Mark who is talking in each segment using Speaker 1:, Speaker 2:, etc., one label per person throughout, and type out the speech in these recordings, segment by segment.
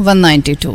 Speaker 1: 192।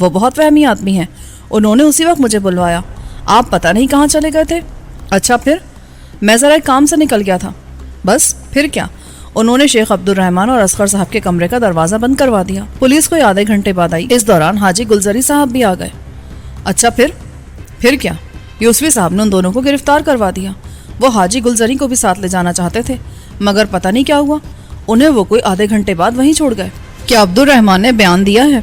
Speaker 1: وہ بہت وہمی آدمی ہیں، انہوں نے اسی وقت مجھے بلوایا، آپ پتہ نہیں کہاں چلے گئے تھے۔ اچھا پھر؟ میں ذرا ایک کام سے نکل گیا تھا۔ بس پھر کیا؟ انہوں نے شیخ عبد الرحمن اور اصغر صاحب کے کمرے کا دروازہ بند کروا دیا۔ پولیس کوئی آدھے گھنٹے بعد آئی، اس دوران حاجی گلزری صاحب بھی آ گئے۔ اچھا پھر کیا؟ یوسفی صاحب نے ان دونوں کو گرفتار کروا دیا۔ وہ حاجی گلزری کو بھی ساتھ لے جانا چاہتے تھے، مگر پتہ نہیں کیا ہوا، انہیں وہ کوئی آدھے گھنٹے بعد وہیں چھوڑ گئے۔ کیا عبد الرحمن نے بیان دیا ہے؟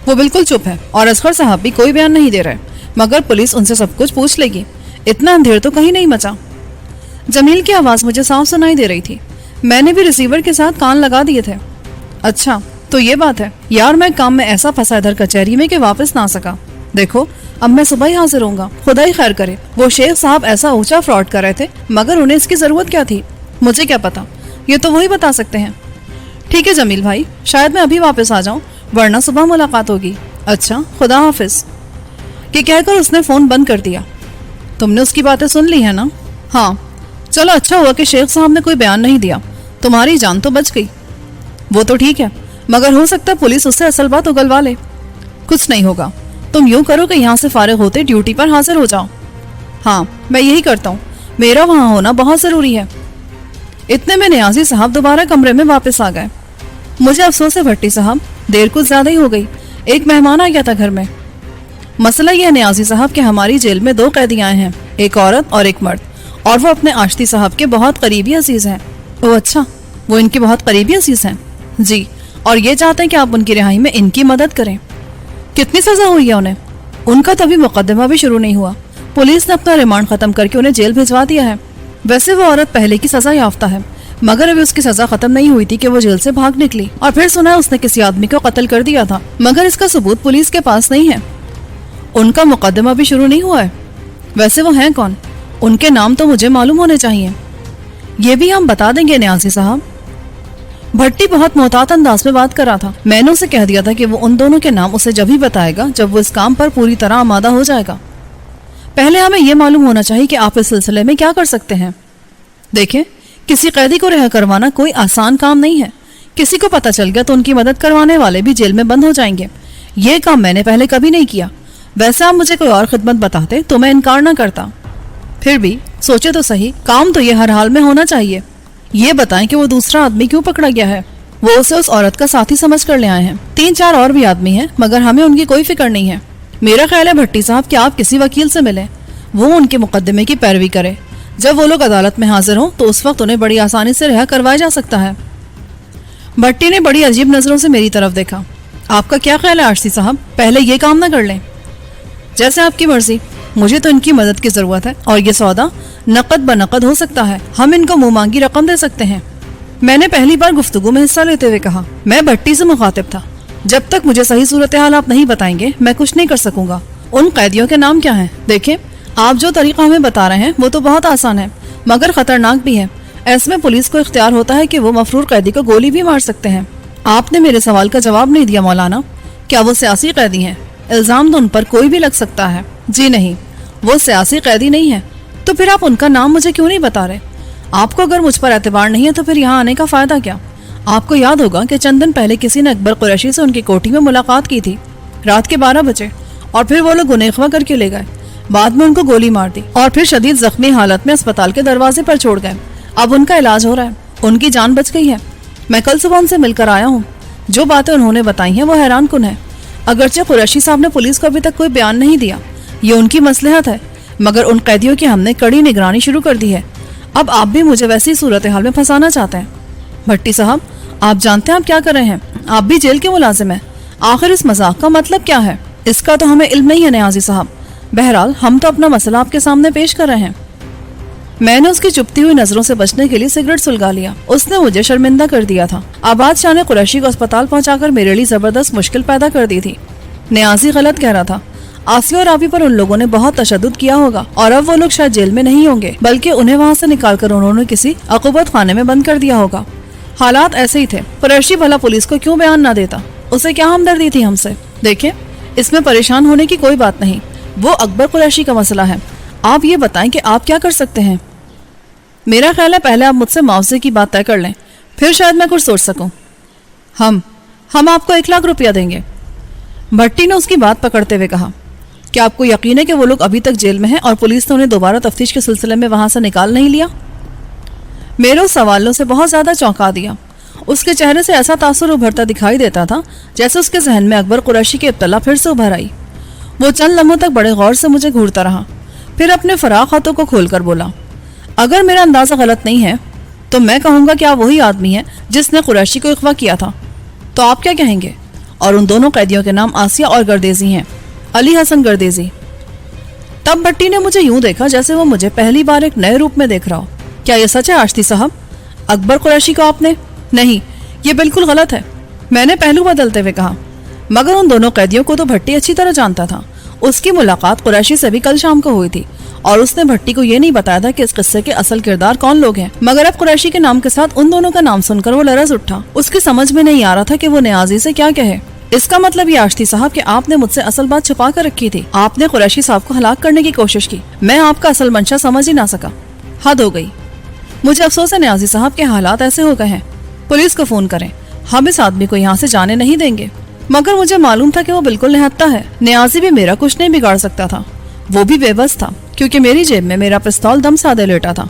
Speaker 1: وہ بالکل چپ ہے، اور اصغر صاحب بھی کوئی بیان نہیں دے رہے، مگر پولیس ان سے سب کچھ پوچھ لے گی۔ اتنا اندھیر تو کہیں نہیں مچا۔ جمیل کی آواز مجھے صاف سنائی دے رہی تھی، میں نے بھی ریسیور کے ساتھ کان لگا دیے تھے۔ اچھا تو یہ بات ہے یار، میں کام میں ایسا پھنسا ادھر کچہری میں کہ واپس نہ آ سکا۔ دیکھو اب میں صبح ہی حاضر ہوں گا، خدا ہی خیر کرے۔ وہ شیخ صاحب ایسا اونچا فراڈ کر رہے تھے، مگر انہیں اس کی ضرورت کیا تھی؟ مجھے کیا پتا، یہ تو وہی بتا سکتے ہیں۔ ٹھیک ہے جمیل بھائی، شاید میں ابھی واپس آ جاؤں، ورنہ صبح ملاقات ہوگی۔ اچھا خدا حافظ۔ یہ کہہ کر اس نے فون بند کر دیا۔ تم نے اس کی باتیں سن لی ہیں نا؟ ہاں۔ چلو اچھا ہوا کہ شیخ صاحب نے کوئی بیان نہیں دیا، تمہاری جان تو بچ گئی۔ وہ تو ٹھیک ہے، مگر ہو سکتا ہے پولیس اس سے اصل بات اگلوا لے۔ کچھ نہیں ہوگا، تم یوں کرو کہ یہاں سے فارغ ہوتے ڈیوٹی پر حاضر ہو جاؤ۔ ہاں میں یہی کرتا ہوں، میرا وہاں ہونا بہت ضروری ہے۔ اتنے میں نیازی صاحب دوبارہ کمرے میں واپس آ گئے۔ مجھے افسوس ہے بھٹی صاحب، دیر کچھ زیادہ ہی ہو گئی، ایک مہمان آ گیا تھا گھر میں۔ مسئلہ یہ ہے نیازی صاحب کہ ہماری جیل میں 2 قیدی آئے ہیں، ایک عورت اور ایک مرد، اور وہ اپنے آشتی صاحب کے بہت قریبی عزیز ہیں۔ اوہ اچھا، وہ ان کے بہت قریبی عزیز ہیں؟ جی، اور یہ چاہتے ہیں کہ آپ ان کی رہائی میں ان کی مدد کریں۔ کتنی سزا ہوئی ہے انہیں؟ ان کا تو ابھی مقدمہ بھی شروع نہیں ہوا، پولیس نے اپنا ریمانڈ ختم کر کے انہیں جیل بھجوا دیا ہے۔ ویسے وہ عورت پہلے کی سزا یافتہ ہے، مگر ابھی اس کی سزا ختم نہیں ہوئی تھی کہ وہ جیل سے بھاگ نکلی، اور پھر سنا ہے اس نے کسی آدمی کو قتل کر دیا تھا، مگر اس کا ثبوت پولیس کے پاس نہیں ہے۔ ان کا مقدمہ بھی شروع نہیں ہوا ہے؟ ویسے وہ ہیں کون؟ ان کے نام تو مجھے معلوم ہونے چاہیے۔ یہ بھی ہم بتا دیں گے نیازی صاحب۔ بھٹی بہت محتاط انداز میں بات کر رہا تھا۔ میں نے اسے کہہ دیا تھا کہ وہ ان دونوں کے نام اسے جب ہی بتائے گا جب وہ اس کام پر پوری طرح آمادہ ہو جائے گا۔ پہلے ہمیں یہ معلوم ہونا چاہیے کہ آپ اس سلسلے میں کیا کر سکتے ہیں۔ دیکھیں، کسی قیدی کو رہا کروانا کوئی آسان کام نہیں ہے۔ کسی کو پتہ چل گیا تو ان کی مدد کروانے والے بھی جیل میں بند ہو جائیں گے۔ یہ کام میں نے پہلے کبھی نہیں کیا۔ ویسے آپ مجھے کوئی اور خدمت بتاتے تو میں انکار نہ کرتا۔ پھر بھی سوچے تو صحیح، کام تو یہ ہر حال میں ہونا چاہیے۔ یہ بتائیں کہ وہ دوسرا آدمی کیوں پکڑا گیا ہے؟ وہ اسے اس عورت کا ساتھی سمجھ کر لے آئے ہیں۔ 3-4 اور بھی آدمی ہیں، مگر ہمیں ان کی کوئی فکر نہیں ہے۔ میرا خیال ہے بھٹی صاحب کہ آپ کسی وکیل سے ملیں، وہ ان کے مقدمے کی پیروی کرے۔ جب وہ لوگ عدالت میں حاضر ہوں تو اس وقت انہیں بڑی آسانی سے رہا کروایا جا سکتا ہے۔ بھٹی نے بڑی عجیب نظروں سے میری طرف دیکھا۔ آپ کا کیا خیال ہے آشتی صاحب، پہلے یہ کام نہ کر لیں؟ جیسے آپ کی مرضی، مجھے تو ان کی مدد کی ضرورت ہے، اور یہ سودا نقد بنقد ہو سکتا ہے، ہم ان کو منہ مانگی رقم دے سکتے ہیں۔ میں نے پہلی بار گفتگو میں حصہ لیتے ہوئے کہا، میں بھٹی سے مخاطب تھا۔ جب تک مجھے صحیح صورتحال آپ نہیں بتائیں گے میں کچھ نہیں کر سکوں گا۔ ان قیدیوں کے نام کیا ہیں؟ دیکھیں، آپ جو طریقہ ہمیں بتا رہے ہیں وہ تو بہت آسان ہے، مگر خطرناک بھی ہے۔ ایسے میں پولیس کو اختیار ہوتا ہے کہ وہ مفرور قیدی کو گولی بھی مار سکتے ہیں۔ آپ نے میرے سوال کا جواب نہیں دیا مولانا، کیا وہ سیاسی قیدی ہیں؟ الزام تو ان پر کوئی بھی لگ سکتا ہے۔ جی نہیں، وہ سیاسی قیدی نہیں ہے۔ تو پھر آپ ان کا نام مجھے کیوں نہیں بتا رہے؟ آپ کو اگر مجھ پر اعتبار نہیں ہے تو پھر یہاں آنے کا فائدہ کیا؟ آپ کو یاد ہوگا کہ چند دن پہلے کسی نے اکبر قریشی سے ان کی کوٹھی میں ملاقات کی تھی، رات کے 12 بجے، اور پھر وہ لوگ انہیں اغوا کر کے لے گئے، بعد میں ان کو گولی مار دی، اور پھر شدید زخمی حالت میں اسپتال کے دروازے پر چھوڑ گئے۔ اب ان کا علاج ہو رہا ہے، ان کی جان بچ گئی ہے۔ میں کل صبح ان سے مل کر آیا ہوں، جو باتیں انہوں نے بتائی ہیں وہ حیران کن ہے۔ اگرچہ قریشی صاحب نے پولیس کو ابھی تک کوئی بیان نہیں دیا، یہ ان کی مصلحت ہے، مگر ان قیدیوں کی ہم نے کڑی نگرانی شروع کر دی ہے۔ اب آپ بھی مجھے ویسی صورتحال میں پھنسانا چاہتے ہیں۔ بھٹی صاحب، آپ جانتے ہیں آپ کیا کر رہے ہیں؟ آپ بھی جیل کے ملازم ہیں۔ آخر اس مذاق کا مطلب کیا ہے؟ اس کا تو ہمیں علم نہیں ہے نیازی صاحب۔ بہرحال ہم تو اپنا مسئلہ آپ کے سامنے پیش کر رہے ہیں۔ میں نے اس کی چپتی ہوئی نظروں سے بچنے کے لیے سگریٹ سلگا لیا۔ اس نے مجھے شرمندہ کر دیا تھا۔ آباد شاہ نے قریشی کو اسپتال پہنچا کر میرے لیے زبردست مشکل پیدا کر دی تھی۔ نیازی غلط کہہ رہا تھا۔ آسیہ اور راوی پر ان لوگوں نے بہت تشدد کیا ہوگا، اور اب وہ لوگ شاید جیل میں نہیں ہوں گے، بلکہ انہیں وہاں سے نکال کر انہوں نے کسی عقوبت خانے میں بند کر دیا ہوگا۔ حالات ایسے ہی تھے۔ قریشی بھلا پولیس کو کیوں بیان نہ دیتا؟ اسے کیا ہمدردی تھی ہم سے؟ دیکھیں، اس میں پریشان ہونے کی کوئی بات نہیں، وہ اکبر قریشی کا مسئلہ ہے۔ آپ یہ بتائیں کہ آپ کیا کر سکتے ہیں؟ میرا خیال ہے پہلے آپ مجھ سے معاوضے کی بات طے کر لیں، پھر شاید میں کچھ سوچ سکوں۔ ہم آپ کو 1 لاکھ روپیہ دیں گے۔ بھٹی نے اس کی بات پکڑتے ہوئے کہا، کیا آپ کو یقین ہے کہ وہ لوگ ابھی تک جیل میں ہیں اور پولیس نے انہیں دوبارہ تفتیش کے سلسلے میں وہاں سے نکال نہیں لیا؟ میرے اس سوالوں سے بہت زیادہ چونکا دیا۔ اس کے چہرے سے ایسا تاثر ابھرتا دکھائی دیتا تھا جیسے اس کے ذہن میں اکبر قریشی کی ابتلا پھر سے ابھر آئی۔ وہ چند لمحوں تک بڑے غور سے مجھے گھورتا رہا، پھر اپنے فراخ ہاتھوں کو کھول کر بولا، اگر میرا اندازہ غلط نہیں ہے تو میں کہوں گا کہ آپ وہی آدمی ہیں جس نے قریشی کو اغوا کیا تھا، تو آپ کیا کہیں گے؟ اور ان دونوں قیدیوں کے نام آسیہ اور گردیزی ہیں، علی حسن گردیزی۔ تب بھٹی نے مجھے یوں دیکھا جیسے وہ مجھے پہلی بار ایک نئے روپ میں دیکھ رہا ہو۔ کیا یہ سچ ہے آشتی صاحب؟ اکبر قریشی کو آپ نے؟ نہیں، یہ بالکل غلط ہے، میں نے پہلو بدلتے ہوئے کہا۔ مگر ان دونوں قیدیوں کو تو بھٹی اچھی طرح جانتا تھا۔ اس کی ملاقات قریشی سے بھی کل شام کو ہوئی تھی اور اس نے بھٹی کو یہ نہیں بتایا تھا کہ اس قصے کے اصل کردار کون لوگ ہیں، مگر اب قریشی کے نام کے ساتھ ان دونوں کا نام سن کر وہ لرز اٹھا۔ اس کی سمجھ میں نہیں آ رہا تھا کہ وہ نیازی سے کیا کہے۔ اس کا مطلب یہ آشتی صاحب کہ آپ نے مجھ سے اصل بات چھپا کر رکھی تھی، آپ نے قریشی صاحب کو ہلاک کرنے کی کوشش کی، میں آپ کا اصل منشا سمجھ ہی نہ سکا۔ حد ہو گئی، مجھے افسوس ہے نیازی صاحب کے حالات ایسے ہو گئے ہیں، پولیس کو فون کریں، ہم اس آدمی کو یہاں سے جانے نہیں دیں گے۔ مگر مجھے معلوم تھا کہ وہ بالکل نہتا ہے، نیازی بھی میرا کچھ نہیں بگاڑ سکتا تھا، وہ بھی بے بس تھا کیونکہ میری جیب میں میرا پستول دم سادے لیٹا تھا۔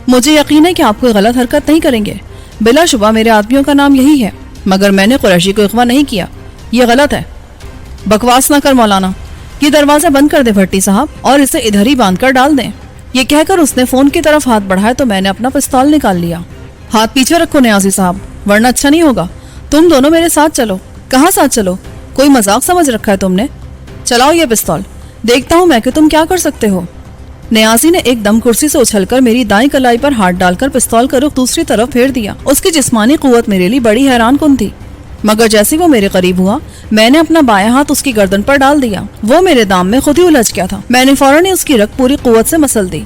Speaker 1: مجھے یقین ہے کہ آپ کوئی غلط حرکت نہیں کریں گے، بلا شبہ میرے آدمیوں کا نام یہی ہے، مگر میں نے قریشی کو اغوا نہیں کیا، یہ غلط ہے۔ بکواس نہ کر مولانا، یہ دروازہ بند کر دے بھٹی صاحب اور اسے ادھر ہی باندھ کر ڈال دیں۔ یہ کہہ کر اس نے فون کی طرف ہاتھ بڑھایا تو میں نے اپنا پستول نکال لیا۔ ہاتھ پیچھے رکھو نیازی صاحب، ورنہ اچھا نہیں ہوگا، تم دونوں میرے ساتھ چلو۔ کہاں ساتھ چلو؟ کوئی مذاق سمجھ رکھا ہے تم نے؟ چلاؤ یہ پستول، دیکھتا ہوں میں کہ تم کیا کر سکتے ہو۔ نیازی نے ایک دم کرسی سے اچھل کر میری دائیں کلائی پر ہاتھ ڈال کر پستول کا رخ دوسری طرف پھیر دیا۔ اس کی جسمانی قوت میرے لیے بڑی حیران کن تھی، مگر جیسے وہ میرے قریب ہوا میں نے اپنا بایاں ہاتھ اس کی گردن پر ڈال دیا۔ وہ میرے دام میں خود ہی الجھ گیا تھا، میں نے فوراً اس کی رگ پوری قوت سے مسل دی۔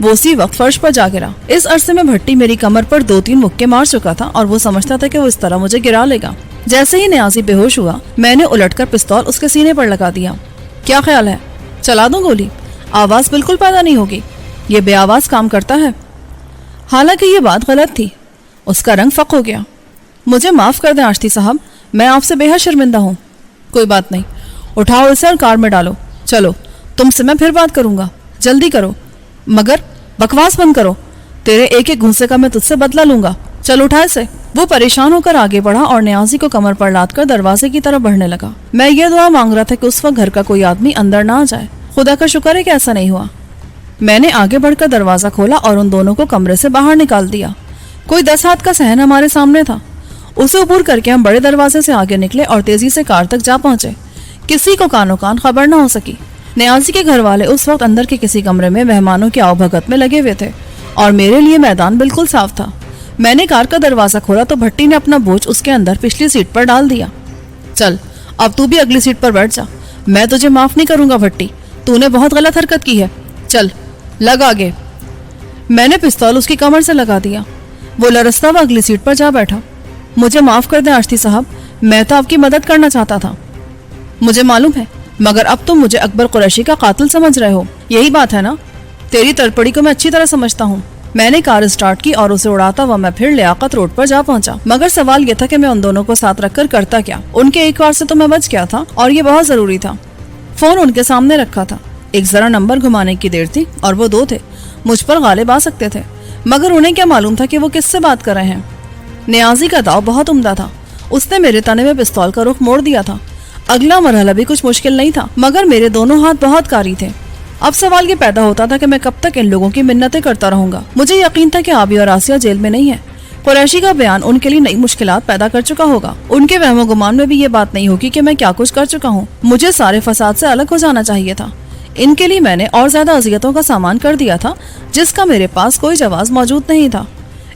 Speaker 1: وہ اسی وقت فرش پر جا گرا۔ اس عرصے میں بھٹی میری کمر پر 2-3 مکے مار چکا تھا اور وہ سمجھتا تھا کہ وہ اس طرح مجھے گرا لے گا۔ جیسے ہی نیازی بے ہوش ہوا میں نے الٹ کر پستول اس کے سینے پر لگا دیا۔ کیا خیال ہے، چلا دوں گولی؟ آواز بالکل پیدا نہیں ہوگی، یہ بے آواز کام کرتا ہے۔ حالانکہ یہ بات غلط تھی۔ اس کا رنگ فق ہو گیا۔ مجھے معاف کر دیں آشتی صاحب، میں آپ سے بے حد شرمندہ ہوں۔ کوئی بات نہیں، اٹھاؤ اسے اور کار میں ڈالو، چلو تم سے میں پھر بات کروں گا، جلدی کرو، مگر بکواس بند کرو، تیرے ایک ایک گھونسے کا میں تجھ سے بدلہ لوں گا، چل اٹھا اسے۔ وہ پریشان ہو کر آگے بڑھا اور نیازی کو کمر پر لاد کر دروازے کی طرف بڑھنے لگا۔ میں یہ دعا مانگ رہا تھا کہ اس وقت گھر کا کوئی آدمی اندر نہ آ جائے۔ خدا کا شکر ہے کہ ایسا نہیں ہوا۔ میں نے آگے بڑھ کر دروازہ کھولا اور ان دونوں کو کمرے سے باہر نکال دیا۔ کوئی 10 ہاتھ کا صحن ہمارے سامنے تھا۔ اسے عبور کر کے ہم بڑے دروازے سے آگے نکلے اور تیزی سے کار تک جا پہنچے۔ کسی کو کانوں کان خبر نہ ہو سکی۔ نیازی کے گھر والے اس وقت اندر کے کسی کمرے میں مہمانوں کی آؤ بھگت میں لگے ہوئے تھے اور میرے لیے میدان بالکل صاف تھا۔ میں نے کار کا دروازہ کھولا تو بھٹی نے اپنا بوجھ اس کے اندر پچھلی سیٹ پر ڈال دیا۔ چل اب تو بھی اگلی سیٹ پر بیٹھ جا، میں تجھے معاف نہیں کروں گا بھٹی، تو نے بہت غلط حرکت کی ہے، چل لگ آگے۔ میں نے پستول اس کی کمر سے لگا دیا۔ وہ لرزتا ہوا اگلی سیٹ پر جا بیٹھا۔ مجھے معاف کر دیں آشتی صاحب، میں تو آپ کی مدد کرنا چاہتا تھا۔ مجھے معلوم ہے، مگر اب تم مجھے اکبر قریشی کا قاتل سمجھ رہے ہو، یہی بات ہے نا؟ تیری تڑپڑی کو میں اچھی طرح سمجھتا ہوں۔ میں نے کار اسٹارٹ کی اور اسے اڑاتا ہوا میں پھر لیاقت روڈ پر جا پہنچا۔ مگر سوال یہ تھا کہ میں ان دونوں کو ساتھ رکھ کر کرتا کیا؟ ان کے ایک وار سے تو میں بچ گیا تھا اور یہ بہت ضروری تھا۔ فون ان کے سامنے رکھا تھا، ایک ذرا نمبر گھمانے کی دیر تھی اور وہ 2 تھے، مجھ پر غالب آ سکتے تھے، مگر انہیں کیا معلوم تھا کہ وہ کس سے بات کر رہے ہیں۔ نیازی کا داؤ بہت عمدہ تھا، اس نے میرے تنے میں پستول کا رخ موڑ دیا تھا۔ اگلا مرحلہ بھی کچھ مشکل نہیں تھا، مگر میرے دونوں ہاتھ بہت کاری تھے۔ اب سوال یہ پیدا ہوتا تھا کہ میں کب تک ان لوگوں کی منتیں کرتا رہوں گا۔ مجھے یقین تھا کہ آبی اور آسیہ جیل میں نہیں ہے۔ قریشی کا بیان ان کے لیے نئی مشکلات پیدا کر چکا ہوگا۔ ان کے وہم و گمان میں بھی یہ بات نہیں ہوگی کہ میں کیا کچھ کر چکا ہوں۔ مجھے سارے فساد سے الگ ہو جانا چاہیے تھا۔ ان کے لیے میں نے اور زیادہ اذیتوں کا سامان کر دیا تھا جس کا میرے پاس کوئی جواز موجود نہیں تھا۔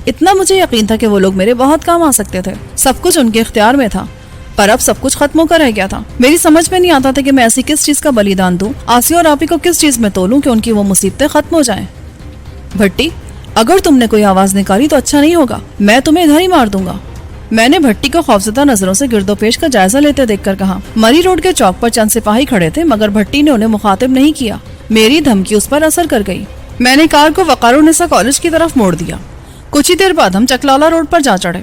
Speaker 1: اتنا مجھے یقین تھا کہ وہ لوگ میرے بہت کام آ سکتے تھے، سب کچھ ان کے اختیار میں تھا، پر اب سب کچھ ختم ہو کر رہ گیا تھا۔ میری سمجھ میں نہیں آتا تھا کہ میں ایسی کس چیز کا بلیدان دوں، آسیہ اور آپی کو کس چیز میں تولوں کہ ان کی وہ مصیبتیں ختم ہو جائیں۔ بھٹی، اگر تم نے کوئی آواز نکالی تو اچھا نہیں ہوگا، میں تمہیں ادھر ہی مار دوں گا۔ میں نے بھٹی کو خوفزدہ نظروں سے گرد و پیش کا جائزہ لیتے دیکھ کر کہا۔ مری روڈ کے چوک پر چند سپاہی کھڑے تھے، مگر بھٹی نے انہیں مخاطب نہیں کیا۔ میری دھمکی اس پر اثر کر گئی۔ میں نے کار کو وقار النساء کالج کی طرف موڑ دیا۔ کچھ ہی دیر بعد ہم چکلالہ روڈ پر جا چڑھے۔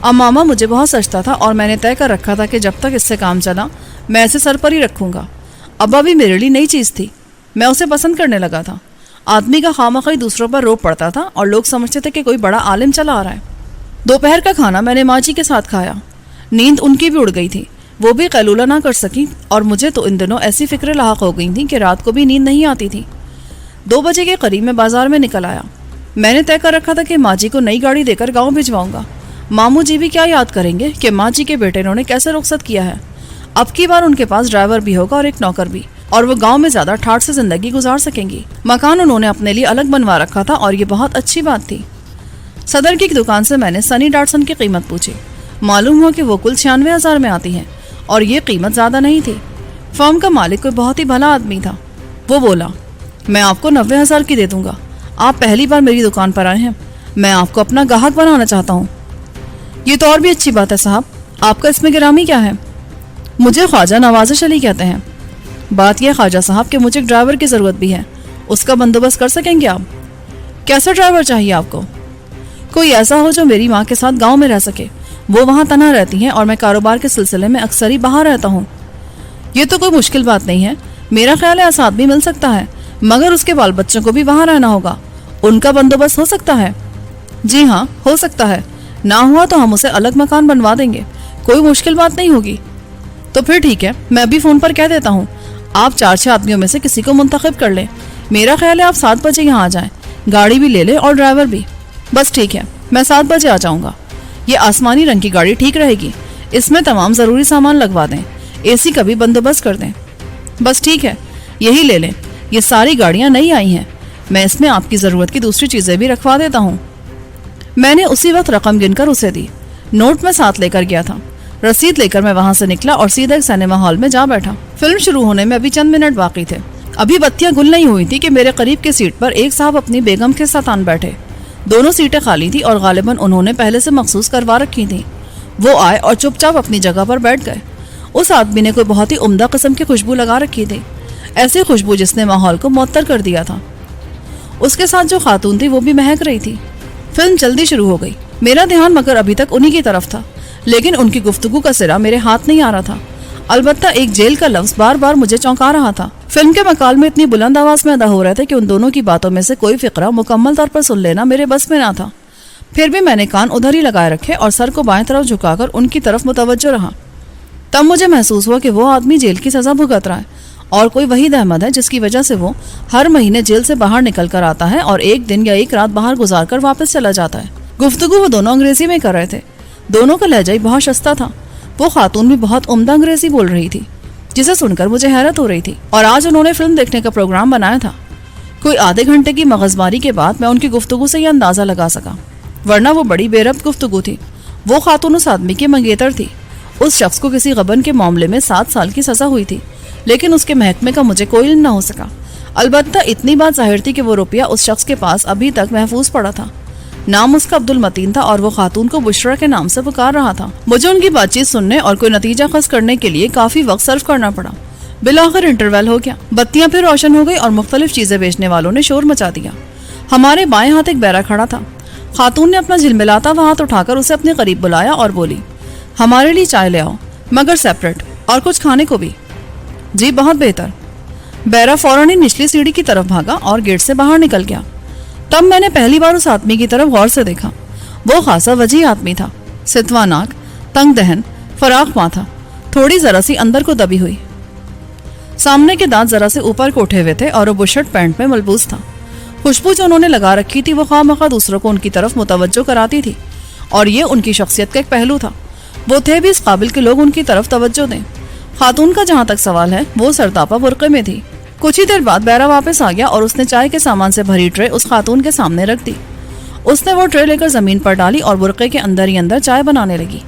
Speaker 1: اب ماما مجھے بہت سچتا تھا اور میں نے طے کر رکھا تھا کہ جب تک اس سے کام چلا میں اسے سر پر ہی رکھوں گا۔ ابا بھی میرے لیے نئی چیز تھی، میں اسے پسند کرنے لگا تھا۔ آدمی کا خواہ دوسروں پر روپ پڑتا تھا اور لوگ سمجھتے تھے کہ کوئی بڑا عالم چلا آ رہا ہے۔ دوپہر کا کھانا میں نے ماں جی کے ساتھ کھایا۔ نیند ان کی بھی اڑ گئی تھی، وہ بھی قیلولہ نہ کر سکی، اور مجھے تو ان دنوں ایسی فکریں لاحق ہو گئی تھیں کہ رات کو بھی نیند نہیں آتی تھی۔ 2 بجے کے قریب میں بازار میں نکل آیا۔ میں نے طے کر رکھا تھا کہ ماں جی کو نئی گاڑی دے کر گاؤں بھجواؤں گا۔ ماموں جی بھی کیا یاد کریں گے کہ ماں جی کے بیٹے انہوں نے کیسے رخصت کیا ہے۔ اب کی بار ان کے پاس ڈرائیور بھی ہوگا اور ایک نوکر بھی، اور وہ گاؤں میں زیادہ ٹھاٹھ سے زندگی گزار سکیں گی۔ مکان انہوں نے اپنے لیے الگ بنوا رکھا تھا اور یہ بہت اچھی بات تھی۔ صدر کی دکان سے میں نے سنی ڈاٹسن کی قیمت پوچھی۔ معلوم ہوا کہ وہ کل 96,000 میں آتی ہے اور یہ قیمت زیادہ نہیں تھی۔ فرم کا مالک کوئی بہت ہی بھلا آدمی تھا۔ وہ بولا، میں آپ کو 90,000 کی دے دوں گا۔ آپ پہلی بار میری دکان پر آئے ہیں، میں آپ کو اپنا گاہک بنانا چاہتا ہوں۔ یہ تو اور بھی اچھی بات ہے صاحب، آپ کا اس میں گرامی کیا ہے؟ مجھے خواجہ نوازش علی کہتے ہیں۔ بات یہ خواجہ صاحب کہ مجھے ایک ڈرائیور کی ضرورت بھی ہے، اس کا بندوبست کر سکیں گے آپ؟ کیسا ڈرائیور چاہیے آپ کو؟ کوئی ایسا ہو جو میری ماں کے ساتھ گاؤں میں رہ سکے، وہ وہاں تنہا رہتی ہیں اور میں کاروبار کے سلسلے میں اکثر ہی باہر رہتا ہوں۔ یہ تو کوئی مشکل بات نہیں ہے، میرا خیال ہے ایسا آدمی مل سکتا ہے، مگر اس کے بال بچوں کو بھی وہاں رہنا ہوگا، ان کا بندوبست ہو سکتا ہے؟ جی ہاں، ہو سکتا ہے، نہ ہوا تو ہم اسے الگ مکان بنوا دیں گے، کوئی مشکل بات نہیں ہوگی۔ تو پھر ٹھیک ہے، میں ابھی فون پر کہہ دیتا ہوں، آپ 4-6 آدمیوں میں سے کسی کو منتخب کر لیں۔ میرا خیال ہے آپ 7 بجے یہاں آ جائیں، گاڑی بھی لے لیں اور ڈرائیور بھی۔ بس ٹھیک ہے، میں 7 بجے آ جاؤں گا۔ یہ آسمانی رنگ کی گاڑی ٹھیک رہے گی، اس میں تمام ضروری سامان لگوا دیں، اے سی کا بھی بندوبست کر دیں۔ بس ٹھیک ہے، یہی لے لیں، یہ ساری گاڑیاں نئی آئی ہیں، میں اس میں آپ کی ضرورت کی دوسری چیزیں بھی رکھوا دیتا ہوں۔ میں نے اسی وقت رقم گن کر اسے دی۔ نوٹ میں ساتھ لے کر گیا تھا۔ رسید لے کر میں وہاں سے نکلا اور سیدھا ایک سینما ہال میں جا بیٹھا۔ فلم شروع ہونے میں ابھی چند منٹ باقی تھے۔ ابھی بتیاں گل نہیں ہوئی تھی کہ میرے قریب کی سیٹ پر ایک صاحب اپنی بیگم کے ساتھ آن بیٹھے۔ دونوں سیٹیں خالی تھی اور غالباً انہوں نے پہلے سے مخصوص کروا رکھی تھیں۔ وہ آئے اور چپ چاپ اپنی جگہ پر بیٹھ گئے۔ اس آدمی نے کوئی بہت ہی عمدہ قسم کی خوشبو لگا رکھی تھی، ایسی خوشبو جس نے ماحول کو معطر کر دیا تھا۔ اس کے ساتھ جو خاتون تھی وہ بھی مہک رہی تھی۔ فلم جلدی شروع ہو گئی۔ میرا دھیان مگر ابھی تک انہی کی طرف تھا، لیکن ان کی گفتگو کا سرا میرے ہاتھ نہیں آ رہا تھا۔ البتہ ایک جیل کا لفظ بار بار مجھے چونکا رہا تھا۔ فلم کے مقال میں اتنی بلند آواز میں ادا ہو رہے تھے کہ ان دونوں کی باتوں میں سے کوئی فقرہ مکمل طور پر سن لینا میرے بس میں نہ تھا۔ پھر بھی میں نے کان ادھر ہی لگائے رکھے اور سر کو بائیں طرف جھکا کر ان کی طرف متوجہ رہا۔ تب مجھے محسوس ہوا کہ وہ آدمی جیل کی سزا بھگت رہا ہے اور کوئی وحید احمد ہے جس کی وجہ سے وہ ہر مہینے جیل سے باہر نکل کر آتا ہے اور ایک دن یا ایک رات باہر گزار کر واپس چلا جاتا ہے۔ گفتگو وہ دونوں انگریزی میں کر رہے تھے۔ دونوں کا لہجہ ہی بہت شستہ تھا۔ وہ خاتون بھی بہت عمدہ انگریزی بول رہی تھی جسے سن کر مجھے حیرت ہو رہی تھی، اور آج انہوں نے فلم دیکھنے کا پروگرام بنایا تھا۔ کوئی آدھے گھنٹے کی مغزماری کے بعد میں ان کی گفتگو سے یہ اندازہ لگا سکا، ورنہ وہ بڑی بے ربط گفتگو تھی۔ وہ خاتون اس آدمی کی منگیتر تھی۔ اس شخص کو کسی غبن کے معاملے میں 7 سال کی سزا ہوئی تھی، لیکن اس کے محکمے کا مجھے کوئی علم نہ ہو سکا۔ البتہ اتنی بات ظاہر تھی کہ وہ روپیہ اس شخص کے پاس ابھی تک محفوظ پڑا تھا۔ نام اس کا عبد المتین تھا اور وہ خاتون کو بشرا کے نام سے پکار رہا تھا۔ مجھے ان کی بات چیت سننے اور کوئی نتیجہ خاص کرنے کے لیے کافی وقت صرف کرنا پڑا۔ بالآخر انٹرول ہو گیا، بتیاں پھر روشن ہو گئی اور مختلف چیزیں بیچنے والوں نے شور مچا دیا۔ ہمارے بائیں ہاتھ ایک بیرا کھڑا تھا۔ خاتون نے اپنا جھلملاتا ہوا ہاتھ اٹھا کر اسے اپنے قریب بلایا اور بولی، ہمارے لیے چائے لے آؤ، مگر سیپریٹ، اور کچھ کھانے کو بھی۔ جی بہت بہتر۔ بیرا فوراً ہی نچلی سیڑھی کی طرف بھاگا اور گیٹ سے باہر نکل گیا۔ تب میں نے پہلی بار اس آدمی کی طرف غور سے دیکھا۔ وہ خاصا وجیح آدمی تھا، ستوا ناک، تنگ دہن، فراخ ماں تھا، تھوڑی ذرا سی اندر کو دبی ہوئی، سامنے کے دانت ذرا سے اوپر کو اٹھے ہوئے تھے اور وہ بشرٹ پینٹ میں ملبوس تھا۔ خوشبو جو انہوں نے لگا رکھی تھی وہ خواہ مخواہ دوسروں کو ان کی طرف متوجہ کراتی تھی، اور یہ ان کی شخصیت کا ایک پہلو تھا۔ وہ تھے بھی اس قابل کہ لوگ ان کی طرف توجہ دیں۔ خاتون کا جہاں تک سوال ہے وہ سرتاپا برقعے میں تھی۔ کچھ ہی دیر بعد بیرا واپس آ گیا اور اس نے چائے کے سامان سے بھری ٹرے اس خاتون کے سامنے رکھ دی۔ اس نے وہ ٹرے لے کر زمین پر ڈالی اور برقعے کے اندر ہی اندر چائے بنانے لگی۔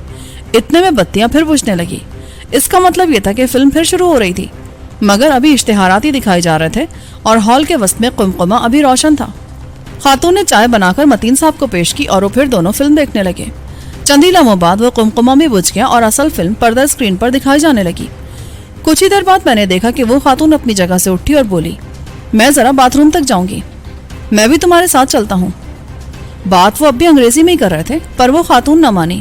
Speaker 1: اتنے میں بتیاں پھر بجھنے لگی۔ اس کا مطلب یہ تھا کہ فلم پھر شروع ہو رہی تھی، مگر ابھی اشتہارات ہی دکھائے جا رہے تھے اور ہال کے وسط میں قمقمہ ابھی روشن تھا۔ خاتون نے چائے بنا کر متین صاحب کو پیش کی اور وہ پھر دونوں فلم دیکھنے لگے۔ چندی لمحوں بعد وہ قمقمہ بھی بجھ گیا اور اصل فلم پردہ اسکرین پر دکھائی جانے لگی۔ کچھ ہی دیر بعد میں نے دیکھا کہ وہ خاتون اپنی جگہ سے اٹھی اور بولی، میں ذرا باتھ روم تک جاؤں گی، میں بھی تمہارے ساتھ چلتا ہوں۔ بات وہ اب بھی انگریزی میں ہی کر رہے تھے، پر وہ خاتون نہ مانی۔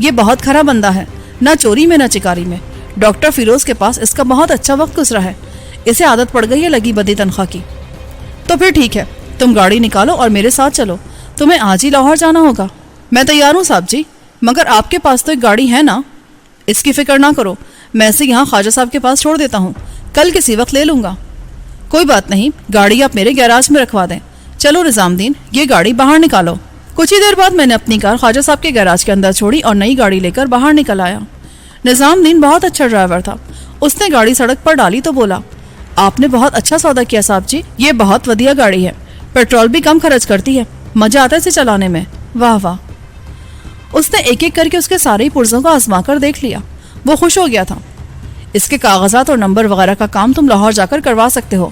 Speaker 1: یہ بہت کھرا بندہ ہے، نہ چوری میں نہ چکاری میں۔ ڈاکٹر فیروز کے پاس اس کا بہت اچھا وقت گزرا ہے، اسے عادت پڑ گئی ہے لگی بدی تنخواہ کی۔ تو پھر ٹھیک ہے، تم گاڑی نکالو اور میرے ساتھ چلو، تمہیں آج ہی لاہور جانا ہوگا۔ میں تیار ہوں صاحب جی، مگر آپ کے پاس تو ایک گاڑی ہے نا؟ اس کی فکر نہ کرو، میں اسے یہاں خواجہ صاحب کے پاس چھوڑ دیتا ہوں، کل کسی وقت لے لوں گا۔ کوئی بات نہیں، گاڑی آپ میرے گیراج میں رکھوا دیں۔ چلو نظام دین، یہ گاڑی باہر نکالو۔ کچھ ہی دیر بعد میں نے اپنی کار خواجہ صاحب کے گیراج کے اندر چھوڑی اور نئی گاڑی لے کر باہر نکل آیا۔ نظام دین بہت اچھا ڈرائیور تھا، اس نے گاڑی سڑک پر ڈالی تو بولا، آپ نے بہت اچھا سودا کیا صاحب جی، یہ بہت ودیا گاڑی ہے، پیٹرول بھی کم خرچ کرتی ہے، مزہ آتا ہے اسے چلانے میں، واہ واہ۔ اس نے ایک ایک کر کے اس کے سارے پرزوں کو آزما کر دیکھ لیا، وہ خوش ہو گیا تھا۔ اس کے کاغذات اور نمبر وغیرہ کا کام تم لاہور جا کر کروا سکتے ہو،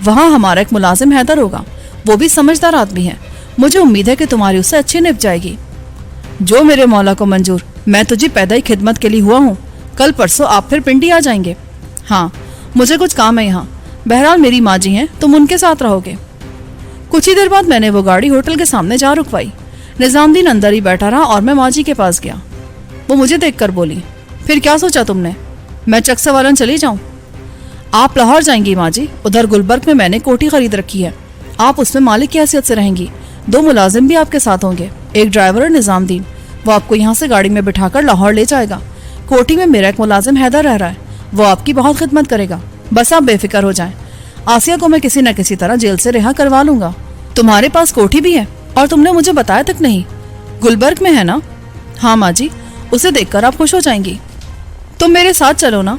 Speaker 1: وہاں ہمارا ایک ملازم حیدر ہوگا، وہ بھی سمجھدار آدمی ہے، مجھے امید ہے کہ تمہاری اس سے اچھی نپ جائے گی۔ جو میرے مولا کو منظور، میں تجھے پیدا ہی خدمت کے لیے ہوا ہوں، کل پرسوں آپ پھر پنڈی آ جائیں گے۔ ہاں مجھے کچھ کام ہے یہاں، بہرحال میری ماں جی ہیں، تم ان کے ساتھ رہو گے۔ کچھ ہی دیر بعد میں نے وہ گاڑی ہوٹل کے سامنے جا رکوائی۔ نظام دین اندر ہی بیٹھا رہا اور میں ماں جی کے پاس گیا۔ وہ مجھے دیکھ کر بولی، پھر کیا سوچا تم نے؟ میں چک سوالن چلی جاؤں؟ آپ لاہور جائیں گی ماں جی، ادھر گلبرگ میں نے کوٹھی خرید رکھی ہے، آپ اس میں مالک کی حیثیت سے رہیں گی، 2 ملازم بھی آپ کے ساتھ ہوں گے، ایک ڈرائیور اور نظام دین، وہ آپ کو یہاں سے گاڑی میں بٹھا کر لاہور لے جائے گا۔ کوٹھی میں میرا ایک ملازم حیدر رہ رہا ہے، وہ آپ کی بہت خدمت کرے گا، بس آپ بے فکر ہو جائیں، آسیہ کو میں کسی نہ کسی طرح جیل سے رہا کروا لوں گا۔ تمہارے پاس کوٹھی بھی ہے اور تم نے مجھے بتایا تک نہیں، گلبرگ میں ہے نا؟ ہاں ماں جی، اسے دیکھ کر آپ خوش ہو جائیں گی۔ تم میرے ساتھ چلو نا؟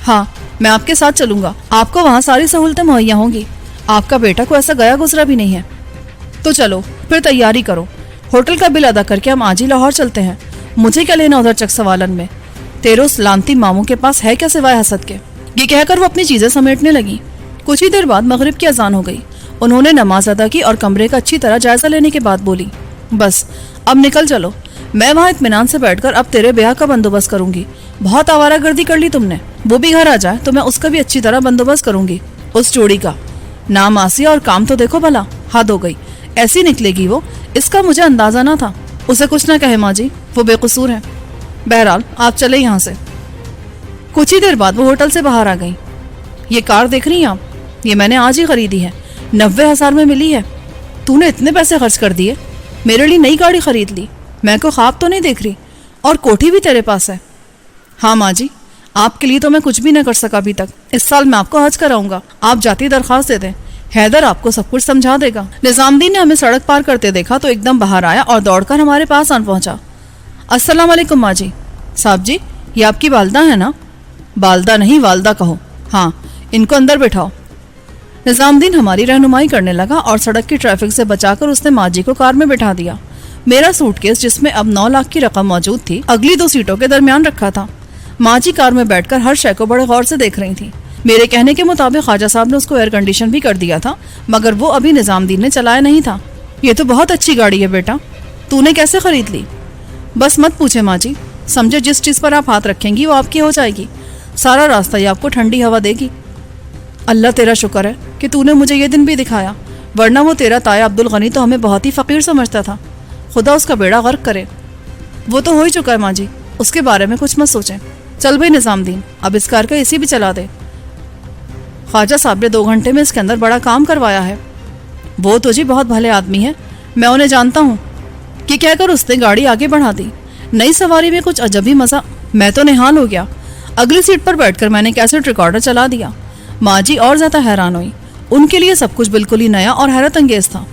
Speaker 1: ہاں میں آپ کے ساتھ چلوں گا، آپ کو وہاں ساری سہولتیں مہیا ہوں گی، آپ کا بیٹا کو ایسا گیا گزرا بھی نہیں ہے۔ تو چلو پھر تیاری کرو، ہوٹل کا بل ادا کر کے ہم آج ہی لاہور چلتے ہیں، مجھے کیا لینا ادھر چک سوالن میں، تیرو سلامتی ماموں کے پاس ہے کیا سوائے حسد کے۔ یہ کہہ کر وہ اپنی چیزیں سمیٹنے لگی۔ کچھ ہی دیر بعد مغرب کی اذان ہو گئی، انہوں نے نماز ادا کی اور کمرے کا اچھی طرح جائزہ لینے کے بعد بولی، بس اب نکل چلو، میں وہاں اطمینان سے بیٹھ کر اب تیرے بیاہ کا بندوبست کروں گی، بہت آوارہ گردی کر لی تم نے، وہ بھی گھر آ جائے تو میں اس کا بھی اچھی طرح بندوبست کروں گی، اس چوڑی کا نام آسیہ اور کام تو دیکھو بھلا، حد ہو گئی، ایسی نکلے گی وہ، اس کا مجھے اندازہ نہ تھا۔ اسے کچھ نہ کہے ماں جی، وہ بے قصور ہے، بہرحال آپ چلے یہاں سے۔ کچھ ہی دیر بعد وہ ہوٹل سے باہر آ گئی۔ یہ کار دیکھ رہی ہیں آپ، یہ میں نے آج ہی خریدی ہے، 90,000 میں ملی ہے۔ تو نے اتنے پیسے خرچ کر دیے، میرے لیے نئی گاڑی خرید لی، میں کو خواب تو نہیں دیکھ رہی، اور کوٹھی بھی تیرے پاس ہے۔ ہاں ماں جی، آپ کے لیے تو میں کچھ بھی نہ کر سکا ابھی تک، اس سال میں آپ کو حج کراؤں گا، آپ جاتی درخواست دے دیں، حیدر آپ کو سب کچھ سمجھا دے گا۔ نظام دین نے ہمیں سڑک پار کرتے دیکھا تو ایک دم باہر آیا اور دوڑ کر ہمارے پاس آن پہنچا۔ السلام علیکم ماں جی۔ صاحب جی، یہ آپ کی والدہ ہے نا؟ والدہ نہیں، والدہ کہو، ہاں ان کو اندر بٹھاؤ۔ نظام دین ہماری رہنمائی کرنے لگا اور سڑک کی ٹریفک سے بچا کر اس نے ماں جی کو کار میں بٹھا دیا۔ میرا سوٹ کیس جس میں اب 9 لاکھ کی رقم موجود تھی اگلی 2 سیٹوں کے درمیان رکھا تھا۔ ماں جی کار میں بیٹھ کر ہر شے کو بڑے غور سے دیکھ رہی تھی۔ میرے کہنے کے مطابق خواجہ صاحب نے اس کو ایئر کنڈیشن بھی کر دیا تھا، مگر وہ ابھی نظام دین نے چلایا نہیں تھا۔ یہ تو بہت اچھی گاڑی ہے بیٹا، تو نے کیسے خرید لی؟ بس مت پوچھے ماں جی، سمجھے جس چیز پر آپ ہاتھ رکھیں گی وہ آپ کی ہو جائے گی، سارا راستہ یہ آپ کو ٹھنڈی ہوا دے گی۔ اللہ تیرا شکر ہے کہ تو نے مجھے یہ دن بھی دکھایا، ورنہ وہ تیرا تایا عبدالغنی تو ہمیں بہت ہی فقیر سمجھتا تھا، خدا اس کا بیڑا غرق کرے۔ وہ تو ہو ہی چکا ہے ماں جی، اس کے بارے میں کچھ مت سوچیں۔ چل بھائی نظام دین، اب اس کار کا اسی بھی چلا دے، خواجہ صاحب نے 2 گھنٹے میں اس کے اندر بڑا کام کروایا ہے۔ وہ تو جی بہت بھلے آدمی ہے، میں انہیں جانتا ہوں، کہ کہہ کر اس نے گاڑی آگے بڑھا دی۔ نئی سواری میں کچھ عجب ہی مزہ، میں تو نہال ہو گیا۔ اگلی سیٹ پر بیٹھ کر میں نے کیسٹ ریکارڈر چلا دیا۔ ماں جی اور زیادہ حیران ہوئی، ان کے لیے سب کچھ بالکل ہی نیا اور حیرت انگیز تھا۔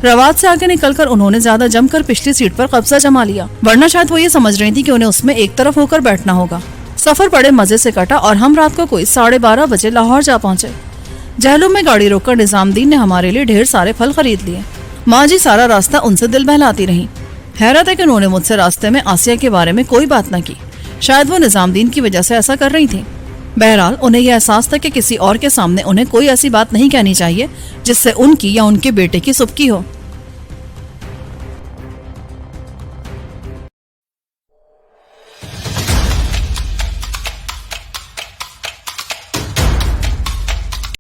Speaker 1: روات سے آگے نکل کر انہوں نے زیادہ جم کر پچھلی سیٹ پر قبضہ جما لیا، ورنہ شاید وہ یہ سمجھ رہی تھی کہ انہیں اس میں ایک طرف ہو کر بیٹھنا ہوگا۔ سفر بڑے مزے سے کٹا اور ہم رات کو کوئی 12:30 بجے لاہور جا پہنچے۔ جہلم میں گاڑی روک کر نظام دین نے ہمارے لیے ڈھیر سارے پھل خرید لیے۔ ماں جی سارا راستہ ان سے دل بہلاتی رہیں۔ حیرت ہے کہ انہوں نے مجھ سے راستے میں آسیہ کے بارے میں کوئی بات نہ کی، شاید وہ نظام دین کی وجہ سے ایسا کر رہی تھی۔ بہرحال انہیں یہ احساس تھا کہ کسی اور کے سامنے انہیں کوئی ایسی بات نہیں کہنی چاہیے جس سے ان کی یا ان کے بیٹے کی سبکی ہو۔